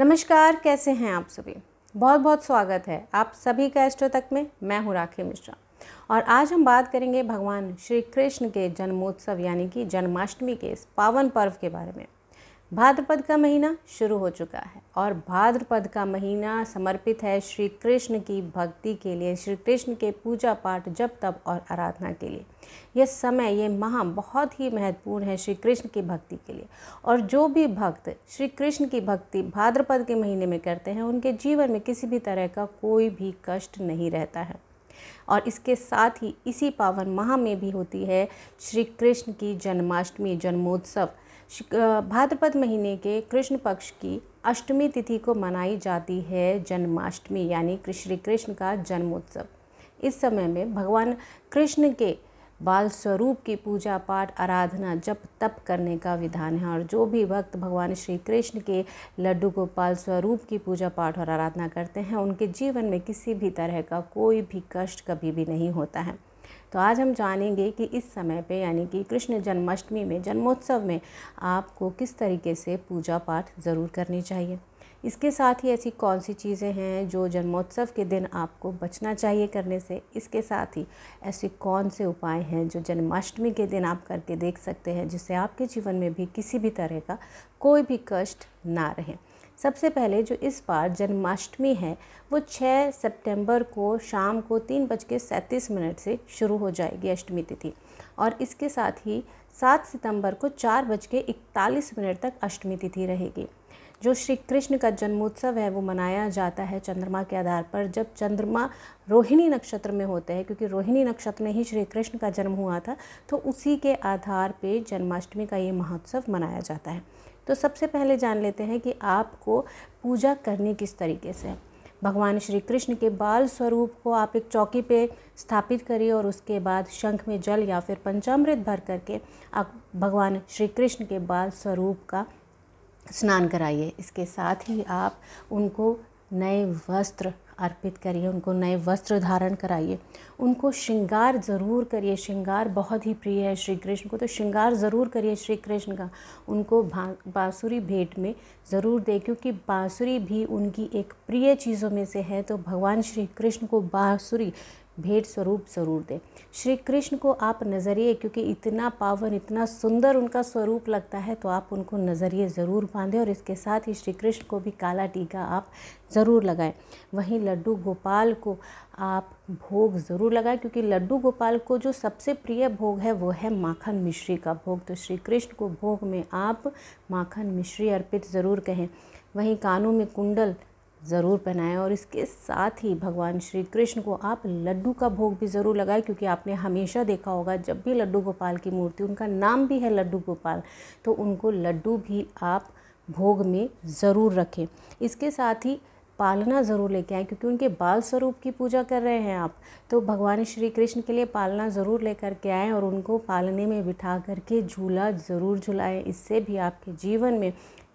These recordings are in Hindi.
नमस्कार, कैसे हैं आप सभी। बहुत बहुत स्वागत है आप सभी का एस्ट्रो तक में। मैं हूँ राखी मिश्रा और आज हम बात करेंगे भगवान श्री कृष्ण के जन्मोत्सव यानी कि जन्माष्टमी के इस पावन पर्व के बारे में। भाद्रपद का महीना शुरू हो चुका है और भाद्रपद का महीना समर्पित है श्री कृष्ण की भक्ति के लिए, श्री कृष्ण के पूजा पाठ, जप तप और आराधना के लिए। यह समय, ये माह बहुत ही महत्वपूर्ण है श्री कृष्ण की भक्ति के लिए। और जो भी भक्त श्री कृष्ण की भक्ति भाद्रपद के महीने में करते हैं, उनके जीवन में किसी भी तरह का कोई भी कष्ट नहीं रहता है। और इसके साथ ही इसी पावन माह में भी होती है श्री कृष्ण की जन्माष्टमी, जन्मोत्सव। भाद्रपद महीने के कृष्ण पक्ष की अष्टमी तिथि को मनाई जाती है जन्माष्टमी यानी श्री कृष्ण का जन्मोत्सव। इस समय में भगवान कृष्ण के बाल स्वरूप की पूजा पाठ, आराधना, जप तप करने का विधान है। और जो भी भक्त भगवान श्री कृष्ण के लड्डू गोपाल स्वरूप की पूजा पाठ और आराधना करते हैं, उनके जीवन में किसी भी तरह का कोई भी कष्ट कभी भी नहीं होता है। तो आज हम जानेंगे कि इस समय पे यानी कि कृष्ण जन्माष्टमी में, जन्मोत्सव में आपको किस तरीके से पूजा पाठ ज़रूर करनी चाहिए। इसके साथ ही ऐसी कौन सी चीज़ें हैं जो जन्मोत्सव के दिन आपको बचना चाहिए करने से। इसके साथ ही ऐसे कौन से उपाय हैं जो जन्माष्टमी के दिन आप करके देख सकते हैं, जिससे आपके जीवन में भी किसी भी तरह का कोई भी कष्ट ना रहे। सबसे पहले जो इस बार जन्माष्टमी है वो 6 सितंबर को शाम को 3:37 से शुरू हो जाएगी अष्टमी तिथि। और इसके साथ ही 7 सितंबर को 4:41 तक अष्टमी तिथि रहेगी। जो श्री कृष्ण का जन्मोत्सव है वो मनाया जाता है चंद्रमा के आधार पर, जब चंद्रमा रोहिणी नक्षत्र में होते हैं, क्योंकि रोहिणी नक्षत्र में ही श्री कृष्ण का जन्म हुआ था। तो उसी के आधार पे जन्माष्टमी का ये महोत्सव मनाया जाता है। तो सबसे पहले जान लेते हैं कि आपको पूजा करनी किस तरीके से। भगवान श्री कृष्ण के बाल स्वरूप को आप एक चौकी पे स्थापित करिए और उसके बाद शंख में जल या फिर पंचामृत भर करके आप भगवान श्री कृष्ण के बाल स्वरूप का स्नान कराइए। इसके साथ ही आप उनको नए वस्त्र अर्पित करिए, उनको नए वस्त्र धारण कराइए, उनको श्रृंगार ज़रूर करिए। श्रृंगार बहुत ही प्रिय है श्री कृष्ण को, तो श्रृंगार ज़रूर करिए श्री कृष्ण का। उनको बांसुरी भेंट में ज़रूर दें, क्योंकि बांसुरी भी उनकी एक प्रिय चीज़ों में से है। तो भगवान श्री कृष्ण को बांसुरी भेंट स्वरूप ज़रूर दें। श्री कृष्ण को आप नज़रिए, क्योंकि इतना पावन, इतना सुंदर उनका स्वरूप लगता है, तो आप उनको नज़रिए ज़रूर बांधें। और इसके साथ ही श्री कृष्ण को भी काला टीका आप ज़रूर लगाएं। वहीं लड्डू गोपाल को आप भोग ज़रूर लगाएं, क्योंकि लड्डू गोपाल को जो सबसे प्रिय भोग है वो है माखन मिश्री का भोग। तो श्री कृष्ण को भोग में आप माखन मिश्री अर्पित ज़रूर कहें। वहीं कानों में कुंडल ज़रूर पहनाएं। और इसके साथ ही भगवान श्री कृष्ण को आप लड्डू का भोग भी ज़रूर लगाएं, क्योंकि आपने हमेशा देखा होगा जब भी लड्डू गोपाल की मूर्ति, उनका नाम भी है लड्डू गोपाल, तो उनको लड्डू भी आप भोग में ज़रूर रखें। इसके साथ ही पालना ज़रूर लेके आएँ, क्योंकि उनके बाल स्वरूप की पूजा कर रहे हैं आप, तो भगवान श्री कृष्ण के लिए पालना ज़रूर लेकर के आएँ और उनको पालने में बिठा करके झूला ज़रूर झुलाएँ। इससे भी आपके जीवन में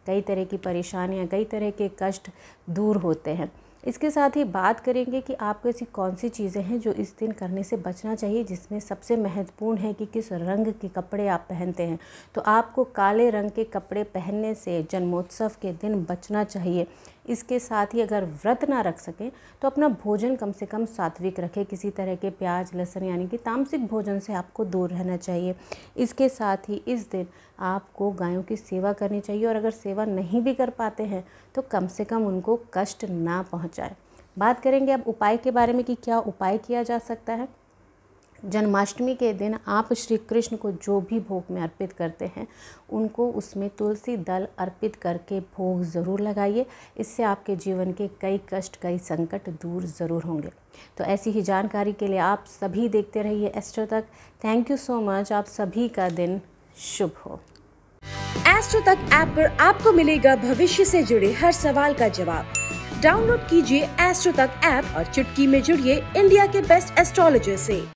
कई तरह की परेशानियां, कई तरह के कष्ट दूर होते हैं। इसके साथ ही बात करेंगे कि आपको ऐसी कौन सी चीज़ें हैं जो इस दिन करने से बचना चाहिए, जिसमें सबसे महत्वपूर्ण है कि किस रंग के कपड़े आप पहनते हैं। तो आपको काले रंग के कपड़े पहनने से जन्मोत्सव के दिन बचना चाहिए। इसके साथ ही अगर व्रत ना रख सकें तो अपना भोजन कम से कम सात्विक रखें। किसी तरह के प्याज लहसुन यानी कि तामसिक भोजन से आपको दूर रहना चाहिए। इसके साथ ही इस दिन आपको गायों की सेवा करनी चाहिए, और अगर सेवा नहीं भी कर पाते हैं तो कम से कम उनको कष्ट ना पहुंचाएं। बात करेंगे अब उपाय के बारे में कि क्या उपाय किया जा सकता है। जन्माष्टमी के दिन आप श्री कृष्ण को जो भी भोग में अर्पित करते हैं, उनको उसमें तुलसी दल अर्पित करके भोग ज़रूर लगाइए। इससे आपके जीवन के कई कष्ट, कई संकट दूर ज़रूर होंगे। तो ऐसी ही जानकारी के लिए आप सभी देखते रहिए एस्ट्रो तक। Thank you so much. आप सभी का दिन शुभ हो। एस्ट्रो तक ऐप पर आपको मिलेगा भविष्य से जुड़े हर सवाल का जवाब। डाउनलोड कीजिए एस्ट्रो तक ऐप और चुटकी में जुड़िए इंडिया के बेस्ट एस्ट्रोलॉजर से।